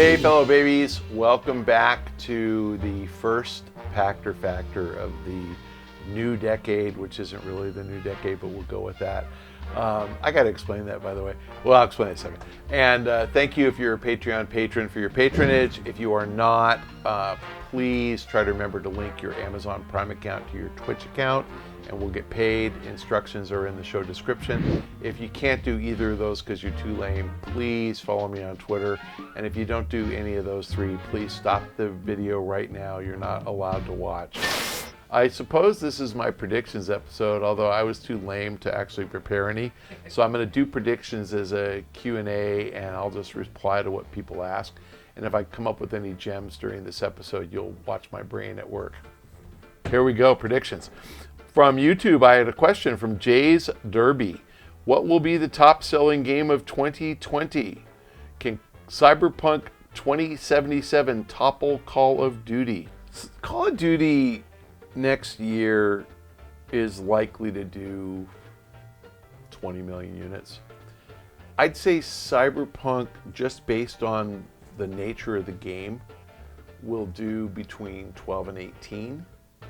Hey fellow babies, welcome back to the first Pachter Factor of the new decade, which isn't really the new decade, but we'll go with that. I got to explain that, by the way. Well, I'll explain it in a second. And thank you if you're a Patreon patron for your patronage. If you are not, please try to remember to link your Amazon Prime account to your Twitch account, and we'll get paid. Instructions are in the show description. If you can't do either of those because you're too lame, please follow me on Twitter. And if you don't do any of those three, please stop the video right now. You're not allowed to watch. I suppose this is my predictions episode, although I was too lame to actually prepare any. So I'm going to do predictions as a Q&A, and I'll just reply to what people ask. And if I come up with any gems during this episode, you'll watch my brain at work. Here we go, predictions. From YouTube, I had a question from Jay's Derby. What will be the top-selling game of 2020? Can Cyberpunk 2077 topple Call of Duty? Call of Duty next year is likely to do 20 million units. I'd say Cyberpunk, just based on the nature of the game, will do between 12 and 18.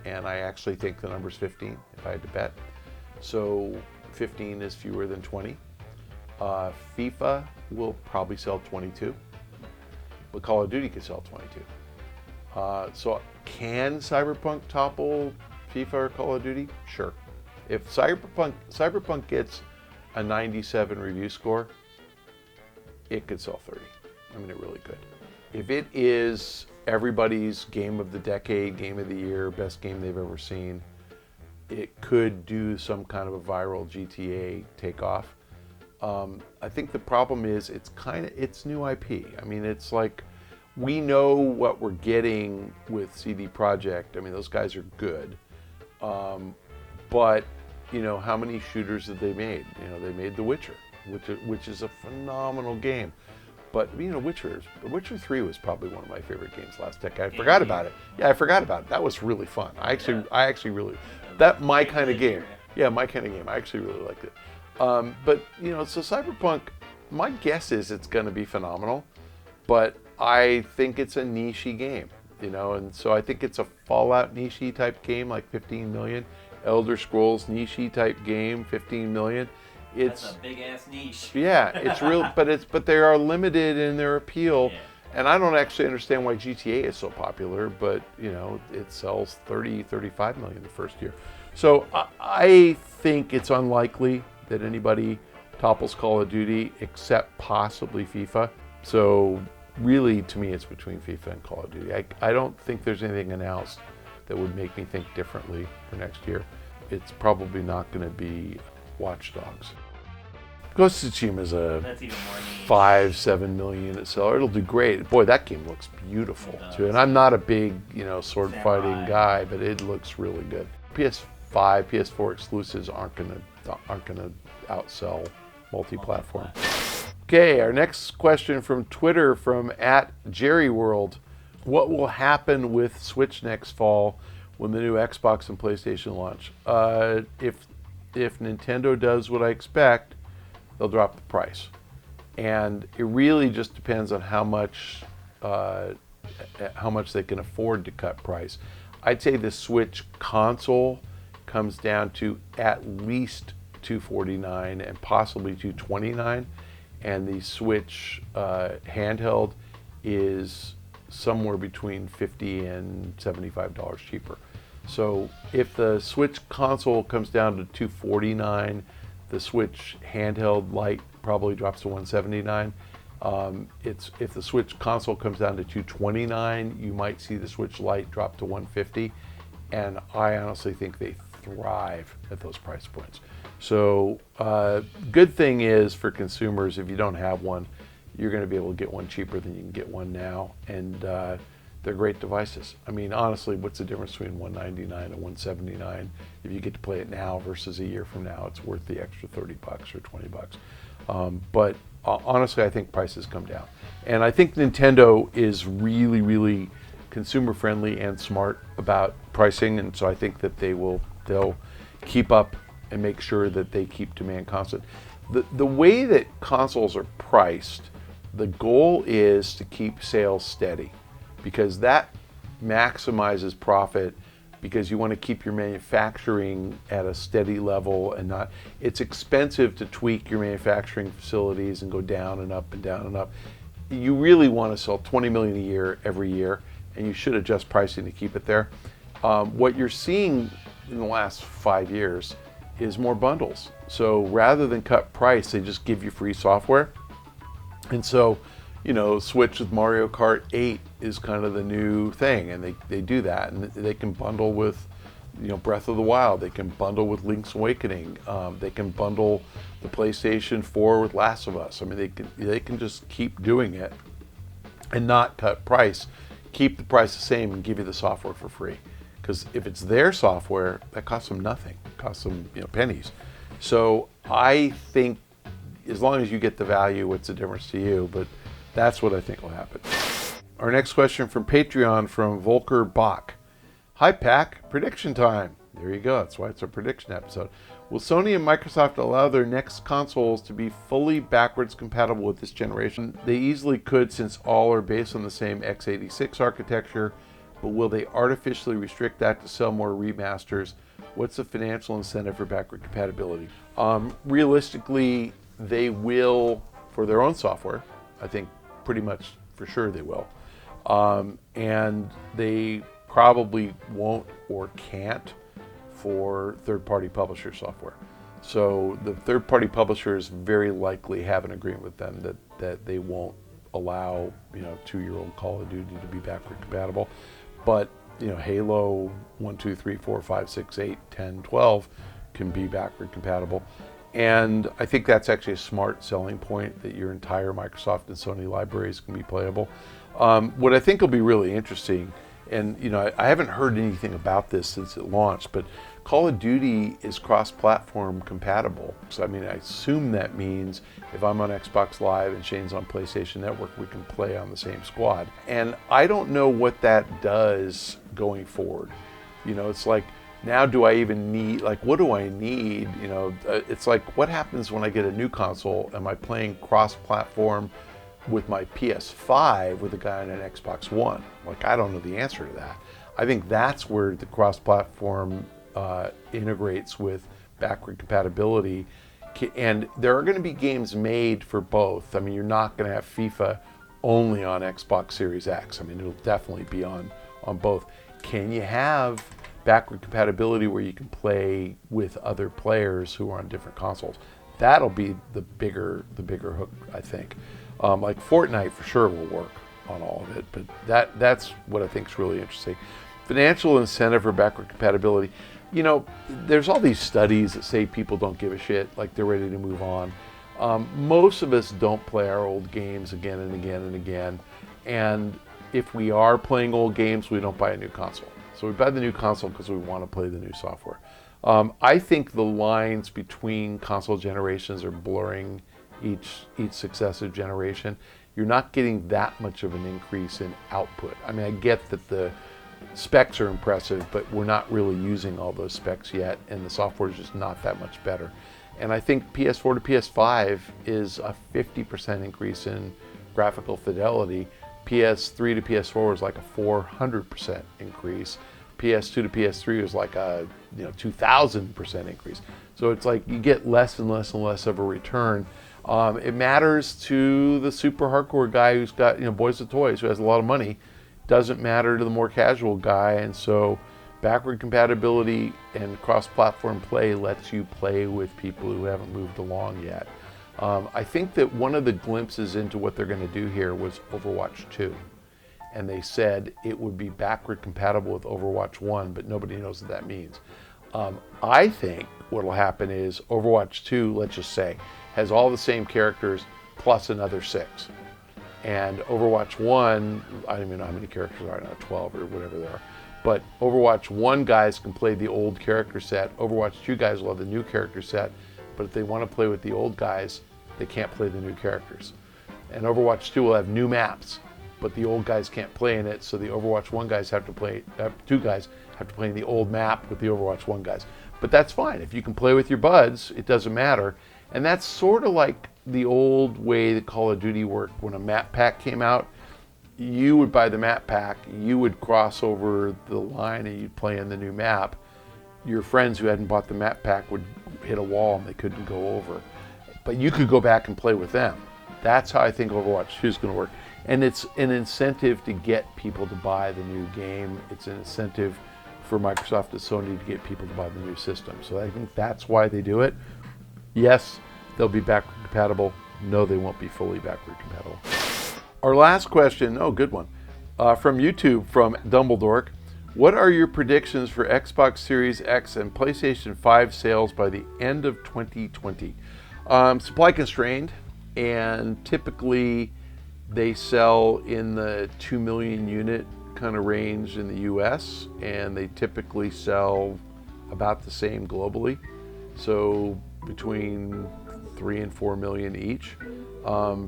And I actually think the number's 15, if I had to bet. So 15 is fewer than 20. FIFA will probably sell 22, but Call of Duty could sell 22. So can Cyberpunk topple FIFA or Call of Duty? Sure. If Cyberpunk gets a 97 review score, it could sell 30. I mean, it really could. If it is everybody's game of the decade, game of the year, best game they've ever seen, it could do some kind of a viral GTA takeoff. I think the problem is it's new IP. I mean, it's like, we know what we're getting with CD Projekt. I mean, those guys are good. But, you know, how many shooters have they made? You know, they made The Witcher, which is a phenomenal game. But, you know, Witcher 3 was probably one of my favorite games last decade. I forgot about it. Yeah, I forgot about it. That was really fun. I actually really, my kind of game. Yeah, my kind of game. I actually really liked it. But, you know, so Cyberpunk, my guess is it's going to be phenomenal. But I think it's a niche-y game, you know, and so I think it's a Fallout niche-y type game, like 15 million. Elder Scrolls niche-y type game, 15 million. That's a big ass niche. Yeah, it's real, but they are limited in their appeal, and I don't actually understand why GTA is so popular. But you know, it sells 35 million the first year. So I think it's unlikely that anybody topples Call of Duty except possibly FIFA. So really, to me, it's between FIFA and Call of Duty. I don't think there's anything announced that would make me think differently for next year. It's probably not going to be Watch Dogs. Ghost of Tsushima is a 5-7 million unit seller. It'll do great. Boy, that game looks beautiful too. And I'm not a big, you know, sword fighting guy, but it looks really good. PS5, PS4 exclusives aren't gonna outsell multi-platform. Okay, our next question from Twitter from @JerryWorld. What will happen with Switch next fall when the new Xbox and PlayStation launch? If Nintendo does what I expect, they'll drop the price. And it really just depends on how much they can afford to cut price. I'd say the Switch console comes down to at least $249 and possibly $229. And the Switch handheld is somewhere between $50 and $75 cheaper. So if the Switch console comes down to $249, the Switch handheld Lite probably drops to $179. If the Switch console comes down to $229, you might see the Switch Lite drop to $150. And I honestly think they thrive at those price points. So good thing is for consumers, if you don't have one, you're going to be able to get one cheaper than you can get one now. And they're great devices. I mean, honestly, what's the difference between $199 and $179? If you get to play it now versus a year from now, it's worth the extra $30 or $20. But honestly, I think prices come down. And I think Nintendo is really, really consumer friendly and smart about pricing. And so I think that they'll keep up and make sure that they keep demand constant. The way that consoles are priced The goal is to keep sales steady because that maximizes profit because you want to keep your manufacturing at a steady level and not, it's expensive to tweak your manufacturing facilities and go down and up and down and up. You really want to sell 20 million a year every year, and you should adjust pricing to keep it there. What you're seeing in the last 5 years is more bundles. So rather than cut price, they just give you free software. And so, Switch with Mario Kart 8 is kind of the new thing, and they do that, and they can bundle with, Breath of the Wild. They can bundle with Link's Awakening. They can bundle the PlayStation 4 with Last of Us. I mean, they can just keep doing it and not cut price, keep the price the same, and give you the software for free. Because if it's their software, that costs them nothing. It costs them pennies. So I think as long as you get the value, what's the difference to you? But that's what I think will happen. Our next question from Patreon from Volker Bach. Hi, Pack. Prediction time. There you go. That's why it's a prediction episode. Will Sony and Microsoft allow their next consoles to be fully backwards compatible with this generation? They easily could, since all are based on the same x86 architecture, but will they artificially restrict that to sell more remasters? What's the financial incentive for backward compatibility? Realistically, they will for their own software. I think pretty much for sure they will. And they probably won't or can't for third-party publisher software. So the third-party publishers very likely have an agreement with them that they won't allow 2-year-old Call of Duty to be backward compatible. But Halo 1, 2, 3, 4, 5, 6, 8, 10, 12 can be backward compatible. And I think that's actually a smart selling point, that your entire Microsoft and Sony libraries can be playable. What I think will be really interesting, and I haven't heard anything about this since it launched, but Call of Duty is cross-platform compatible. So I assume that means if I'm on Xbox Live and Shane's on PlayStation Network, we can play on the same squad. And I don't know what that does going forward. It's like, now do I even need, what do I need? It's like, what happens when I get a new console? Am I playing cross-platform with my PS5 with a guy on an Xbox One? I don't know the answer to that. I think that's where the cross-platform integrates with backward compatibility. And there are going to be games made for both. You're not going to have FIFA only on Xbox Series X. It'll definitely be on both. Can you have backward compatibility where you can play with other players who are on different consoles? That'll be the bigger hook, I think. Fortnite for sure will work on all of it, but that's what I think is really interesting. Financial incentive for backward compatibility. There's all these studies that say people don't give a shit, they're ready to move on. Most of us don't play our old games again and again and again, and if we are playing old games, we don't buy a new console. So we buy the new console because we want to play the new software. I think the lines between console generations are blurring each successive generation. You're not getting that much of an increase in output. I get that the specs are impressive, but we're not really using all those specs yet, and the software is just not that much better. And I think PS4 to PS5 is a 50% increase in graphical fidelity. PS3 to PS4 is like a 400% increase. PS2 to PS3 is like a 2,000% increase. So it's like you get less and less and less of a return. It matters to the super hardcore guy who's got Boys with Toys, who has a lot of money. Doesn't matter to the more casual guy, and so backward compatibility and cross-platform play lets you play with people who haven't moved along yet. I think that one of the glimpses into what they're going to do here was Overwatch 2. And they said it would be backward compatible with Overwatch 1, but nobody knows what that means. I think what will happen is Overwatch 2, let's just say, has all the same characters plus another 6. And Overwatch 1, I don't even know how many characters there are now, 12 or whatever there are. But Overwatch 1 guys can play the old character set. Overwatch 2 guys will have the new character set. But if they want to play with the old guys, they can't play the new characters. And Overwatch 2 will have new maps, but the old guys can't play in it, so the Overwatch 1 guys have to play, 2 guys have to play in the old map with the Overwatch 1 guys. But that's fine. If you can play with your buds, it doesn't matter. And that's sort of like the old way that Call of Duty worked. When a map pack came out, you would buy the map pack, you would cross over the line and you'd play in the new map. Your friends who hadn't bought the map pack would hit a wall and they couldn't go over. But you could go back and play with them. That's how I think Overwatch 2 is going to work. And it's an incentive to get people to buy the new game. It's an incentive for Microsoft and Sony to get people to buy the new system. So I think that's why they do it. Yes, they'll be backward compatible. No, they won't be fully backward compatible. Our last question, good one, from YouTube, from Dumbledore. What are your predictions for Xbox Series X and PlayStation 5 sales by the end of 2020? Supply constrained, and typically they sell in the 2 million unit kind of range in the US, and they typically sell about the same globally. So between 3 and 4 million each,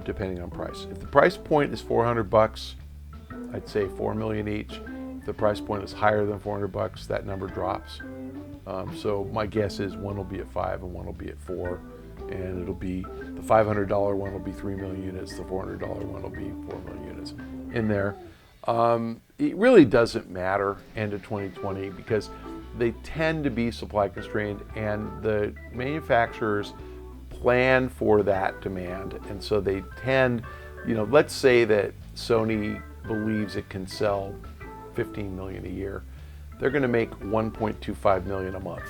depending on price. If the price point is $400, I'd say 4 million each. If the price point is higher than $400, that number drops. So my guess is one will be at 5 and one will be at 4, and it'll be the $500 one will be 3 million units, the $400 one will be 4 million units in there. It really doesn't matter end of 2020 because they tend to be supply constrained, and the manufacturers plan for that demand. And so they tend, let's say that Sony believes it can sell 15 million a year. They're going to make 1.25 million a month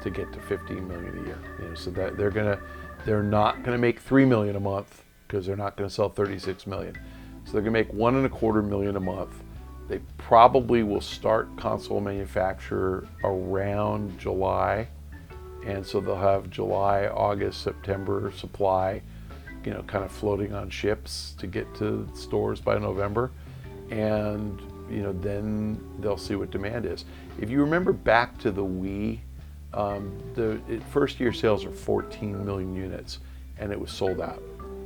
to get to 15 million a year. So that they're not going to make 3 million a month because they're not going to sell 36 million. So they're going to make 1.25 million a month. They probably will start console manufacture around July. And so they'll have July, August, September supply, kind of floating on ships to get to stores by November. And, then they'll see what demand is. If you remember back to the Wii, first year sales are 14 million units and it was sold out.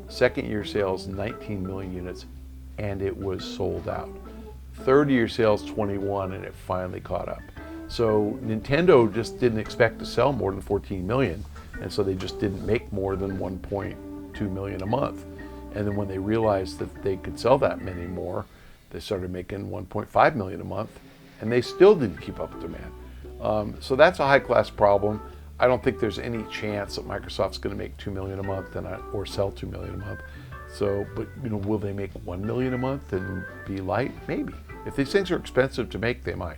Second year sales, 19 million units and it was sold out. Third year sales, 21, and it finally caught up. So Nintendo just didn't expect to sell more than 14 million, and so they just didn't make more than 1.2 million a month. And then when they realized that they could sell that many more, they started making 1.5 million a month, and they still didn't keep up with demand. So that's a high-class problem. I don't think there's any chance that Microsoft's going to make 2 million a month or sell 2 million a month. So, but will they make 1 million a month and be light? Maybe. If these things are expensive to make, they might.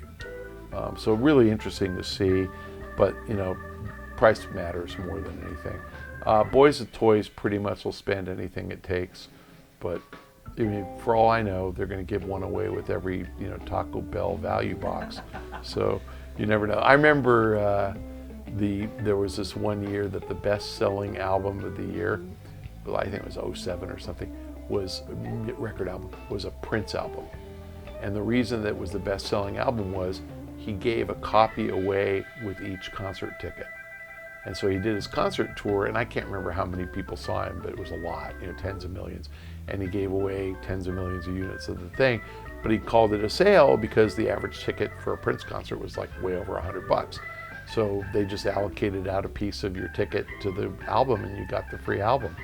So really interesting to see, but price matters more than anything. Boys with toys pretty much will spend anything it takes, but for all I know, they're going to give one away with every Taco Bell value box. So you never know. I remember there was this one year that the best-selling album of the year, I think it was 07 or something, record album, was a Prince album. And the reason that it was the best-selling album was he gave a copy away with each concert ticket. And so he did his concert tour, and I can't remember how many people saw him, but it was a lot, tens of millions. And he gave away tens of millions of units of the thing, but he called it a sale because the average ticket for a Prince concert was like way over $100. So they just allocated out a piece of your ticket to the album, and you got the free album.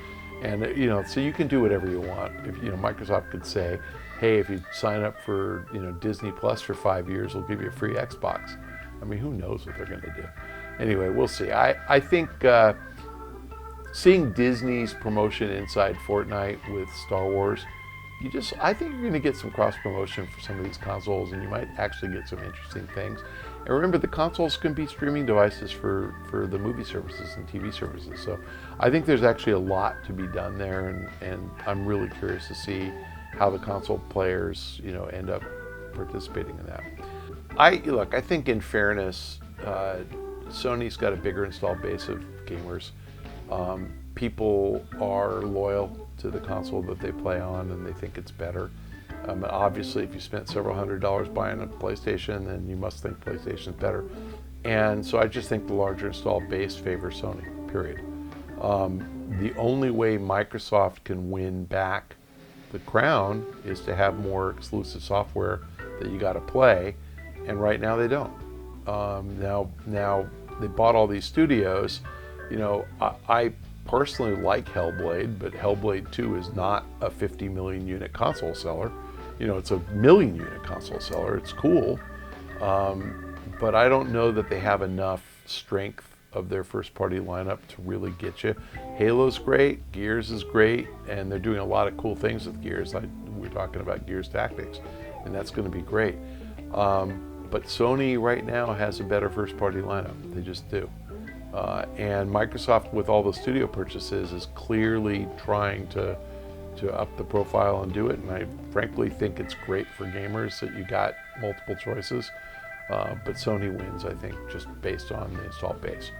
And so you can do whatever you want. If Microsoft could say, hey, if you sign up for Disney Plus for 5 years, we'll give you a free Xbox. I mean, who knows what they're going to do? Anyway, we'll see. I think seeing Disney's promotion inside Fortnite with Star Wars, I think you're going to get some cross promotion for some of these consoles, and you might actually get some interesting things. And remember, the consoles can be streaming devices for the movie services and TV services. So I think there's actually a lot to be done there, and I'm really curious to see how the console players, end up participating in that. I think in fairness, Sony's got a bigger installed base of gamers. People are loyal to the console that they play on, and they think it's better. Obviously, if you spent several $100s buying a PlayStation, then you must think PlayStation's better. And so I just think the larger installed base favors Sony, period. The only way Microsoft can win back the crown is to have more exclusive software that you got to play, and right now they don't. Now they bought all these studios. I personally like Hellblade, but Hellblade 2 is not a 50 million unit console seller. You know, it's a million unit console seller. It's cool. But I don't know that they have enough strength of their first party lineup to really get you. Halo's great, Gears is great, and they're doing a lot of cool things with Gears. We're talking about Gears Tactics, and that's going to be great. But Sony right now has a better first party lineup. They just do. And Microsoft, with all the studio purchases, is clearly trying to up the profile and do it. And I frankly think it's great for gamers that you got multiple choices. But Sony wins, I think, just based on the installed base.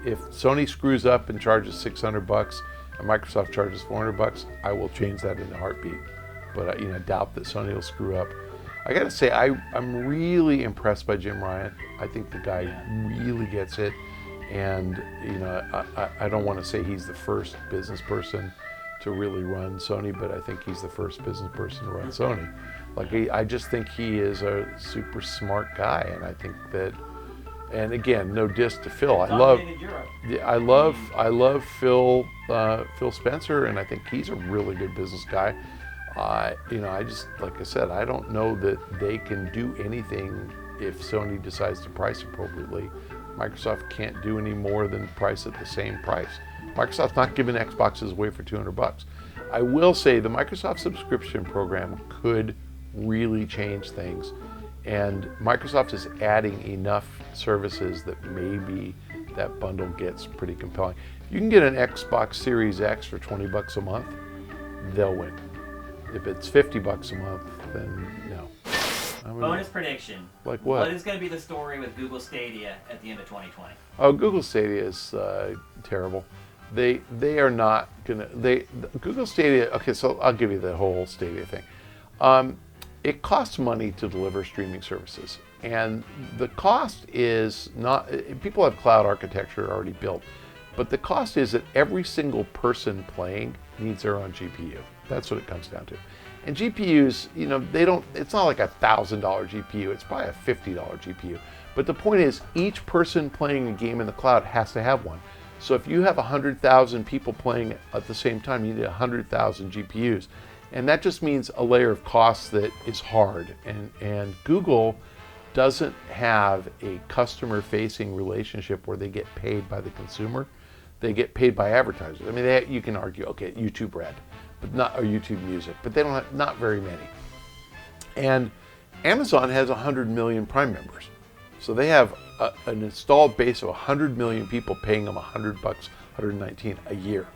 If Sony screws up and charges $600 and Microsoft charges $400, I will change that in a heartbeat. But I doubt that Sony will screw up. I gotta say, I'm really impressed by Jim Ryan. I think the guy really gets it. And I don't want to say he's the first business person to really run Sony, but I think he's the first business person to run Sony. I just think he is a super smart guy, and I think that. And again, no diss to Phil. I love Phil Spencer, and I think he's a really good business guy. I just, like I said, I don't know that they can do anything if Sony decides to price appropriately. Microsoft can't do any more than price at the same price. Microsoft's not giving Xboxes away for $200. I will say the Microsoft subscription program could really change things, and Microsoft is adding enough services that maybe that bundle gets pretty compelling. You can get an Xbox Series X for $20 a month, they'll win. If it's $50 a month, then no. Bonus prediction. Like what? What is going to be the story with Google Stadia at the end of 2020? Oh, Google Stadia is terrible. They are not gonna. Google Stadia. Okay, so I'll give you the whole Stadia thing. It costs money to deliver streaming services, and the cost is not. People have cloud architecture already built, but the cost is that every single person playing needs their own GPU. That's what it comes down to. And GPUs, they don't, it's not like a $1,000 GPU, it's probably a $50 GPU. But the point is, each person playing a game in the cloud has to have one. So if you have 100,000 people playing at the same time, you need 100,000 GPUs. And that just means a layer of costs that is hard. And Google doesn't have a customer-facing relationship where they get paid by the consumer. They get paid by advertisers. I mean, you can argue, okay, YouTube Red, but not, or YouTube Music, but they don't have, not very many. And Amazon has 100 million Prime members. So they have an installed base of 100 million people paying them $100, 119 a year.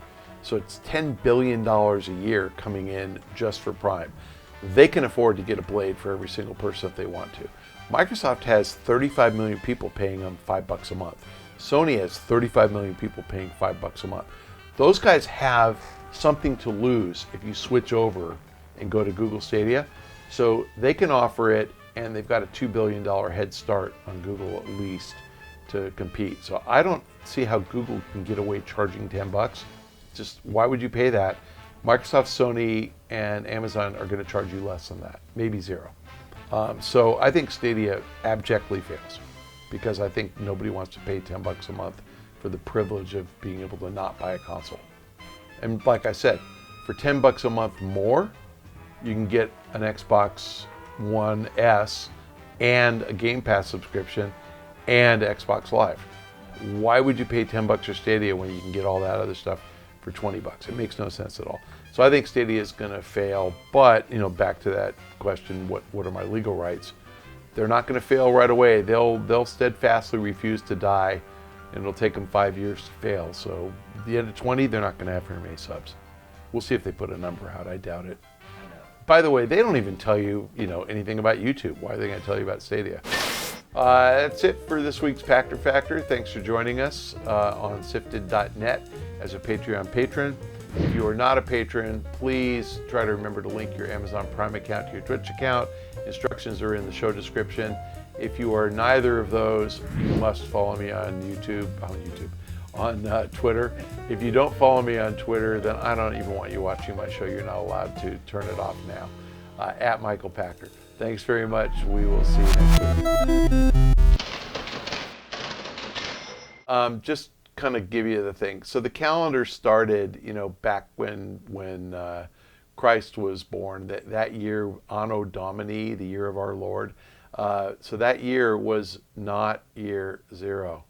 So it's $10 billion a year coming in just for Prime. They can afford to get a Blade for every single person if they want to. Microsoft has 35 million people paying them $5 a month. Sony has 35 million people paying $5 a month. Those guys have something to lose if you switch over and go to Google Stadia. So they can offer it, and they've got a $2 billion head start on Google at least to compete. So I don't see how Google can get away charging $10. Just why would you pay that? Microsoft, Sony, and Amazon are going to charge you less than that, maybe zero. So I think Stadia abjectly fails because I think nobody wants to pay $10 a month for the privilege of being able to not buy a console. And like I said, for $10 a month more, you can get an Xbox One S and a Game Pass subscription and Xbox Live. Why would you pay $10 for Stadia when you can get all that other stuff for $20? It makes no sense at all. So I think Stadia is going to fail. But back to that question, what are my legal rights? They're not going to fail right away. They'll steadfastly refuse to die, and it'll take them 5 years to fail. So at the end of 20, they're not going to have very many subs. We'll see if they put a number out. I doubt it. By the way, they don't even tell you, anything about YouTube. Why are they going to tell you about Stadia? That's it for this week's Pachter Factor. Thanks for joining us on SIFTD.net as a Patreon patron. If you are not a patron, please try to remember to link your Amazon Prime account to your Twitch account. Instructions are in the show description. If you are neither of those, you must follow me on on Twitter. If you don't follow me on Twitter, then I don't even want you watching my show. You're not allowed to turn it off now. At Michael Pachter. Thanks very much. We will see you next week. Just kind of give you the thing. So the calendar started, back when Christ was born. That year, Anno Domini, the year of our Lord. So that year was not year 0.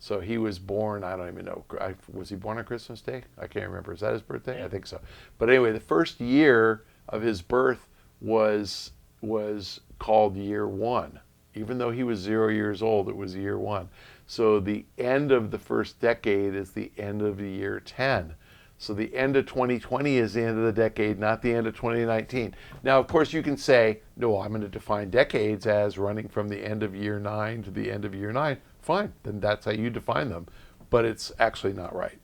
So he was born, I don't even know, was he born on Christmas Day? I can't remember. Is that his birthday? Yeah. I think so. But anyway, the first year of his birth was called year 1. Even though he was 0 years old, it was year 1. So the end of the first decade is the end of the year 10. So the end of 2020 is the end of the decade, not the end of 2019. Now, of course, you can say, no, I'm going to define decades as running from the end of year 9 to the end of year 9. Fine, then that's how you define them. But it's actually not right.